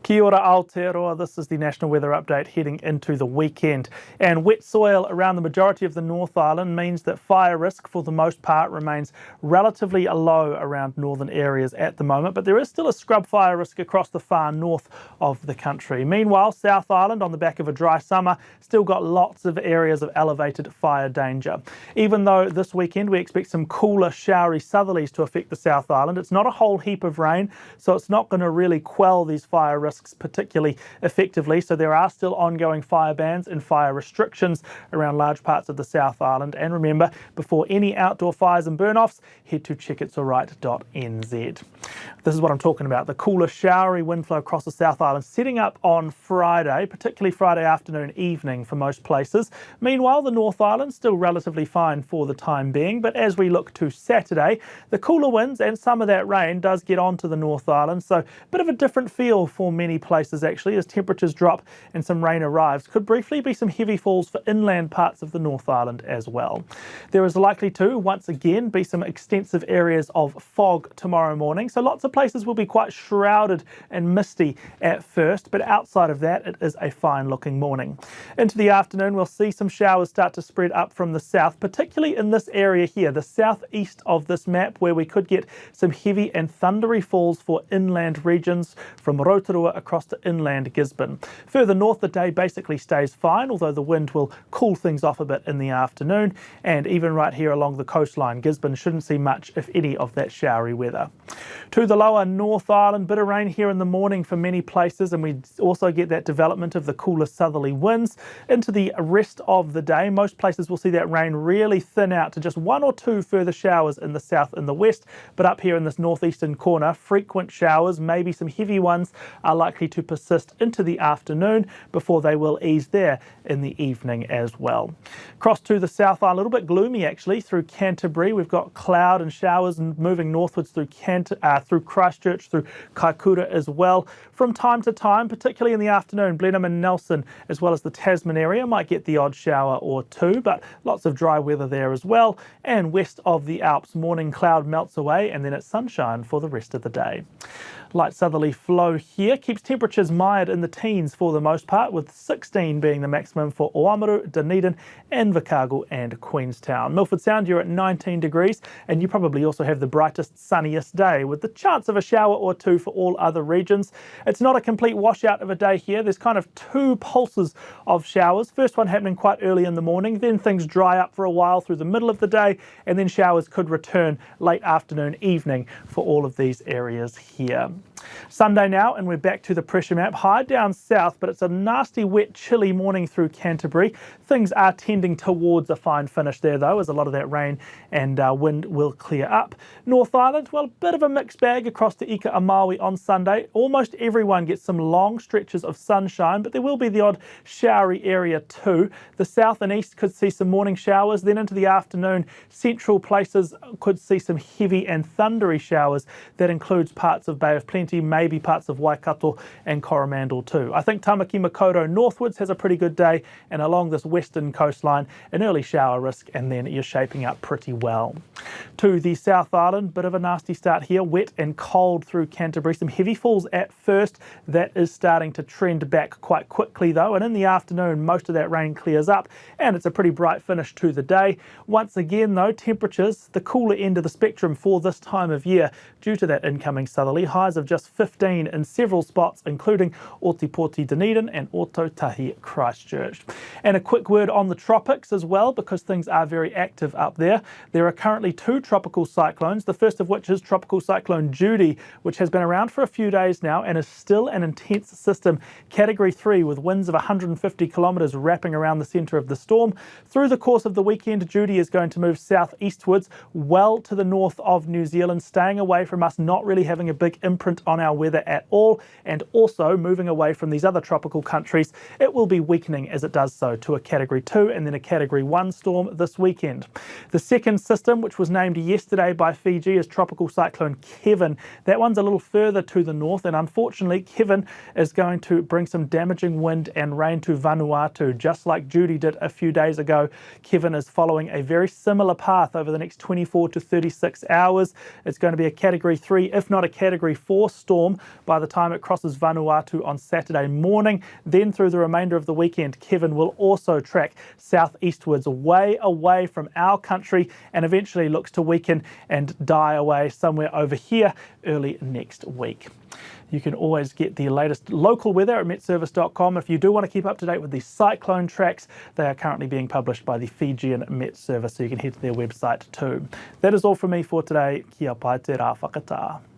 Kia ora Aotearoa, this is the National Weather Update heading into the weekend. And wet soil around the majority of the North Island means that fire risk for the most part remains relatively low around northern areas at the moment, but there is still a scrub fire risk across the far north of the country. Meanwhile, South Island, on the back of a dry summer, still got lots of areas of elevated fire danger. Even though this weekend we expect some cooler, showery southerlies to affect the South Island, it's not a whole heap of rain, so it's not going to really quell these fire risks particularly effectively, so there are still ongoing fire bans and fire restrictions around large parts of the South Island. And remember, before any outdoor fires and burn-offs, head to checkitsalright.nz. This is what I'm talking about, the cooler, showery wind flow across the South Island setting up on Friday, particularly Friday afternoon, evening for most places. Meanwhile, the North Island still relatively fine for the time being, but as we look to Saturday, the cooler winds and some of that rain does get onto the North Island, so a bit of a different feel for many places actually as temperatures drop and some rain arrives. Could briefly be some heavy falls for inland parts of the North Island as well. There is likely to once again be some extensive areas of fog tomorrow morning, so lots of places will be quite shrouded and misty at first, but outside of that it is a fine looking morning. Into the afternoon we'll see some showers start to spread up from the south, particularly in this area here, the southeast of this map, where we could get some heavy and thundery falls for inland regions from Rotorua across to inland Gisborne. Further north the day basically stays fine, although the wind will cool things off a bit in the afternoon, and even right here along the coastline, Gisborne shouldn't see much if any of that showery weather. To the lower North Island, bit of rain here in the morning for many places, and we also get that development of the cooler southerly winds. Into the rest of the day, most places will see that rain really thin out to just one or two further showers in the south and the west, but up here in this northeastern corner, frequent showers, maybe some heavy ones, are likely to persist into the afternoon before they will ease there in the evening as well. Across to the South Island, a little bit gloomy actually through Canterbury. We've got cloud and showers moving northwards through Christchurch, through Kaikoura as well. From time to time, particularly in the afternoon, Blenheim and Nelson, as well as the Tasman area, might get the odd shower or two, but lots of dry weather there as well. And west of the Alps, morning cloud melts away and then it's sunshine for the rest of the day. Light southerly flow here keeps temperatures mired in the teens for the most part, with 16 being the maximum for Oamaru, Dunedin, Invercargill and Queenstown. Milford Sound, you're at 19 degrees, and you probably also have the brightest, sunniest day, with the chance of a shower or two for all other regions. It's not a complete washout of a day here. There's kind of two pulses of showers. First one happening quite early in the morning, then things dry up for a while through the middle of the day, and then showers could return late afternoon, evening for all of these areas here. Sunday now, and we're back to the pressure map. High down south, but it's a nasty, wet, chilly morning through Canterbury. Things are tending towards a fine finish there, though, as a lot of that rain and wind will clear up. North Island, well, a bit of a mixed bag across to Ika Amawi on Sunday. Almost everyone gets some long stretches of sunshine, but there will be the odd showery area too. The south and east could see some morning showers, then into the afternoon, central places could see some heavy and thundery showers. That includes parts of Bay of Plenty, maybe parts of Waikato and Coromandel too. I think Tamaki Makaurau northwards has a pretty good day, and along this western coastline, an early shower risk, and then you're shaping up pretty well. To the South Island, bit of a nasty start here, wet and cold through Canterbury. Some heavy falls at first. That is starting to trend back quite quickly though, and in the afternoon most of that rain clears up and it's a pretty bright finish to the day. Once again though, temperatures the cooler end of the spectrum for this time of year due to that incoming southerly. Highs of just 15 in several spots, including Otipoti Dunedin and Otautahi Christchurch. And a quick word on the tropics as well, because things are very active up there. There are currently two tropical cyclones, the first of which is Tropical Cyclone Judy, which has been around for a few days now and is still an intense system, Category 3, with winds of 150 kilometres wrapping around the centre of the storm. Through the course of the weekend, Judy is going to move southeastwards, well to the north of New Zealand, staying away from us, not really having a big imprint on our weather at all, and also moving away from these other tropical countries. It will be weakening as it does so to a Category 2 and then a Category 1 storm this weekend. The second system, which was named yesterday by Fiji, is Tropical Cyclone Kevin. That one's a little further to the north, and unfortunately Kevin is going to bring some damaging wind and rain to Vanuatu. Just like Judy did a few days ago, Kevin is following a very similar path over the next 24 to 36 hours. It's going to be a Category 3, if not a Category 4 storm by the time it crosses Vanuatu on Saturday morning. Then through the remainder of the weekend, Kevin will also track southeastwards way away from our country and eventually looks to weaken and die away somewhere over here early next week. You can always get the latest local weather at metservice.com. If you do want to keep up to date with the cyclone tracks, they are currently being published by the Fijian Met Service, so you can head to their website too. That is all from me for today. Kia pai te rā whakatā.